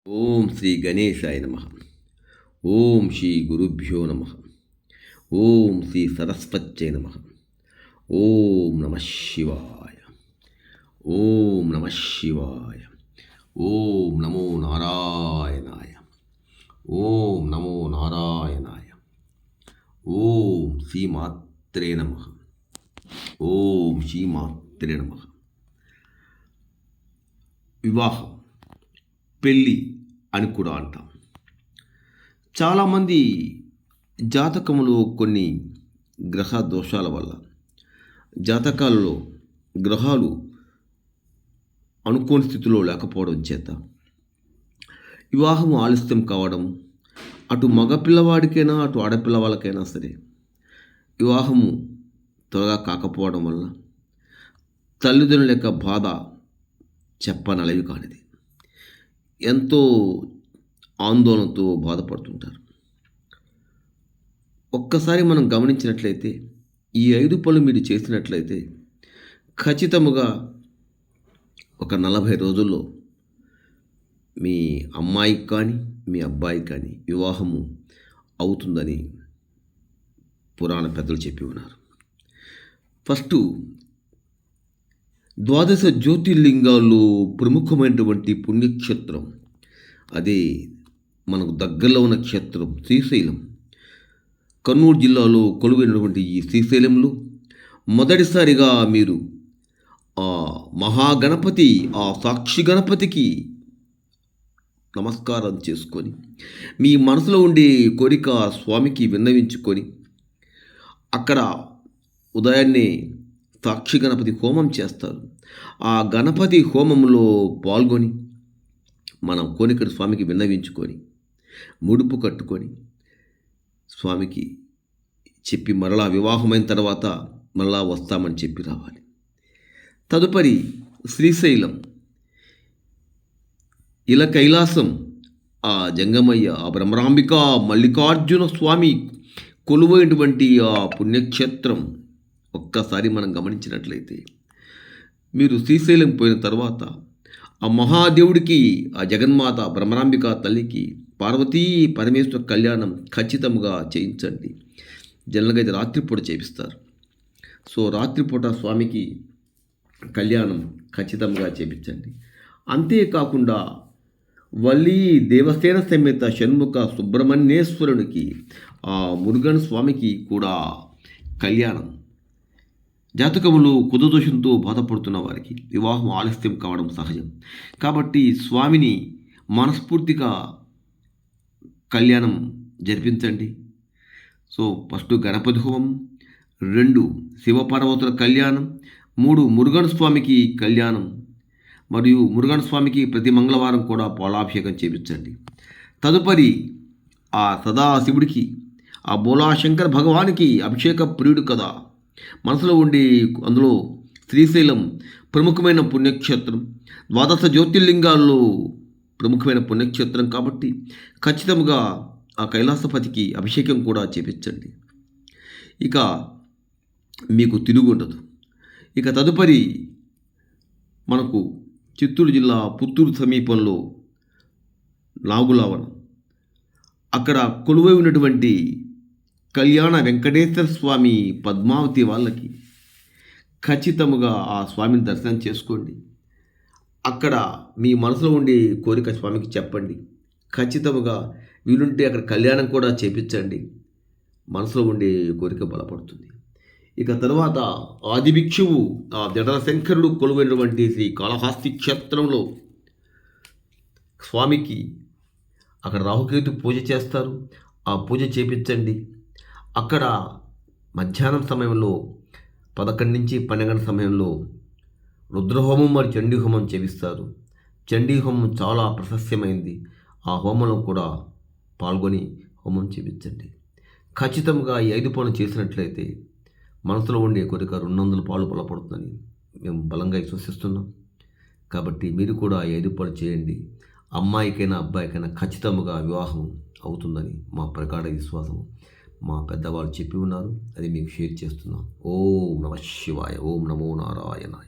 ఓం శ్రీ గణేశాయ నమ. ఓం శ్రీ గురుభ్యో నమ. ఓం శ్రీ సరస్వత్యై నమ. ఓం నమ శివాయ. ఓం నమ శివాయ. ఓం నమో నారాయణాయ. ఓం నమో నారాయణాయ. ఓం శ్రీమాత్రే నమ. ఓం శ్రీమాత్రే నమ. వివాహం, పెళ్ళి అని కూడా అంటాం. చాలామంది జాతకములో కొన్ని గ్రహ దోషాల వల్ల, జాతకాలలో గ్రహాలు అనుకోని స్థితిలో లేకపోవడం చేత వివాహం ఆలస్యం కావడం, అటు మగపిల్లవాడికైనా అటు ఆడపిల్లవాళ్ళకైనా సరే వివాహము త్వరగా కాకపోవడం వల్ల తల్లిదండ్రుల యొక్క బాధ చెప్పనలవి కానిది. ఎంతో ఆందోళనతో బాధపడుతుంటారు. ఒక్కసారి మనం గమనించినట్లయితే ఈ 5 పనులు మీరు చేసినట్లయితే ఖచ్చితముగా ఒక 40 రోజుల్లో మీ అమ్మాయికి కానీ మీ అబ్బాయికి కానీ వివాహము అవుతుందని పురాణ పెద్దలు చెప్పి ఉన్నారు. ఫస్టు, ద్వాదశ జ్యోతిర్లింగాల్లో ప్రముఖమైనటువంటి పుణ్యక్షేత్రం, అదే మనకు దగ్గరలో ఉన్న క్షేత్రం శ్రీశైలం. కర్నూలు జిల్లాలో కొలువైనటువంటి ఈ శ్రీశైలంలో మొదటిసారిగా మీరు ఆ మహాగణపతి, ఆ సాక్షి గణపతికి నమస్కారం చేసుకొని మీ మనసులో ఉండే కోరిక స్వామికి విన్నవించుకొని అక్కడ ఉదయాన్నే సాక్షి గణపతి హోమం చేస్తారు. ఆ గణపతి హోమంలో పాల్గొని మనం కోరికను స్వామికి విన్నవించుకొని ముడుపు కట్టుకొని స్వామికి చెప్పి మరలా వివాహమైన తర్వాత మరలా వస్తామని చెప్పి రావాలి. తదుపరి శ్రీశైలం, ఇలా కైలాసం, ఆ జంగమయ్య, ఆ బ్రహ్మరాంబిక మల్లికార్జున స్వామి కొలువైనటువంటి ఆ పుణ్యక్షేత్రం ఒక్కసారి మనం గమనించినట్లయితే మీరు శ్రీశైలం పోయిన తర్వాత ఆ మహాదేవుడికి, ఆ జగన్మాత బ్రహ్మరాంబిక తల్లికి పార్వతీ పరమేశ్వర కళ్యాణం ఖచ్చితంగా చేయించండి. జనరల్గా అయితే రాత్రిపూట చేపిస్తారు. సో రాత్రిపూట స్వామికి కళ్యాణం ఖచ్చితంగా చేపించండి. అంతేకాకుండా వల్లి దేవసేన సమేత షణ్ముఖ సుబ్రహ్మణ్యేశ్వరునికి, ఆ మురుగన్ స్వామికి కూడా కళ్యాణం. జాతకములు కుదదోషంతో బాధపడుతున్న వారికి వివాహం ఆలస్యం కావడం సహజం. కాబట్టి స్వామిని మనస్ఫూర్తిగా కళ్యాణం జరిపించండి. సో ఫస్ట్ గణపతి హోమం, 2 శివపార్వతుల కళ్యాణం, 3 మురుగన్ స్వామికి కళ్యాణం, మరియు మురుగన్ స్వామికి ప్రతి మంగళవారం కూడా పాలాభిషేకం చేయించండి. తదుపరి ఆ సదాశివుడికి, ఆ బోలాశంకర్ భగవానికి అభిషేక ప్రియుడు కదా, మనసులో ఉండి అందులో శ్రీశైలం ప్రముఖమైన పుణ్యక్షేత్రం, ద్వాదశ జ్యోతిర్లింగాల్లో ప్రముఖమైన పుణ్యక్షేత్రం కాబట్టి ఖచ్చితంగా ఆ కైలాసపతికి అభిషేకం కూడా చేపించండి. ఇక మీకు తిరుగుండదు. ఇక తదుపరి మనకు చిత్తూరు జిల్లా పుత్తూరు సమీపంలో నాగులావనం, అక్కడ కొలువై ఉన్నటువంటి కళ్యాణ వెంకటేశ్వర స్వామి పద్మావతి వాళ్ళకి ఖచ్చితంగా ఆ స్వామిని దర్శనం చేసుకోండి. అక్కడ మీ మనసులో ఉండే కోరిక స్వామికి చెప్పండి. ఖచ్చితంగా వీలుంటే అక్కడ కళ్యాణం కూడా చేపించండి. మనసులో ఉండే కోరిక బలపడుతుంది. ఇక తర్వాత ఆదిభిక్షువు, ఆ జడల శంకరుడు కొలువైనటువంటి శ్రీ కాళహస్తి క్షేత్రంలో స్వామికి అక్కడ రాహుకేతు పూజ చేస్తారు. ఆ పూజ చేపించండి. అక్కడ మధ్యాహ్నం సమయంలో 11 నుంచి 12 సమయంలో రుద్రహోమం మరియు చండీ హోమం చేపిస్తారు. చండీ హోమం చాలా ప్రశస్యమైంది. ఆ హోమంలో కూడా పాల్గొని హోమం చేపించండి. ఖచ్చితంగా ఈ 5 పనులు చేసినట్లయితే మనసులో ఉండే కోరిక 200 పాలు బలపడుతుందని మేము బలంగా విశ్వసిస్తున్నాం. కాబట్టి మీరు కూడా ఈ 5 పనులు చేయండి. అమ్మాయికైనా అబ్బాయికైనా ఖచ్చితంగా వివాహం అవుతుందని మా ప్రగాఢ విశ్వాసం. మా పెద్దవాళ్ళు చెప్పి ఉన్నారు, అది మీకు షేర్ చేస్తున్నాం. ఓం నమ శివాయ. ఓం నమో నారాయణాయ.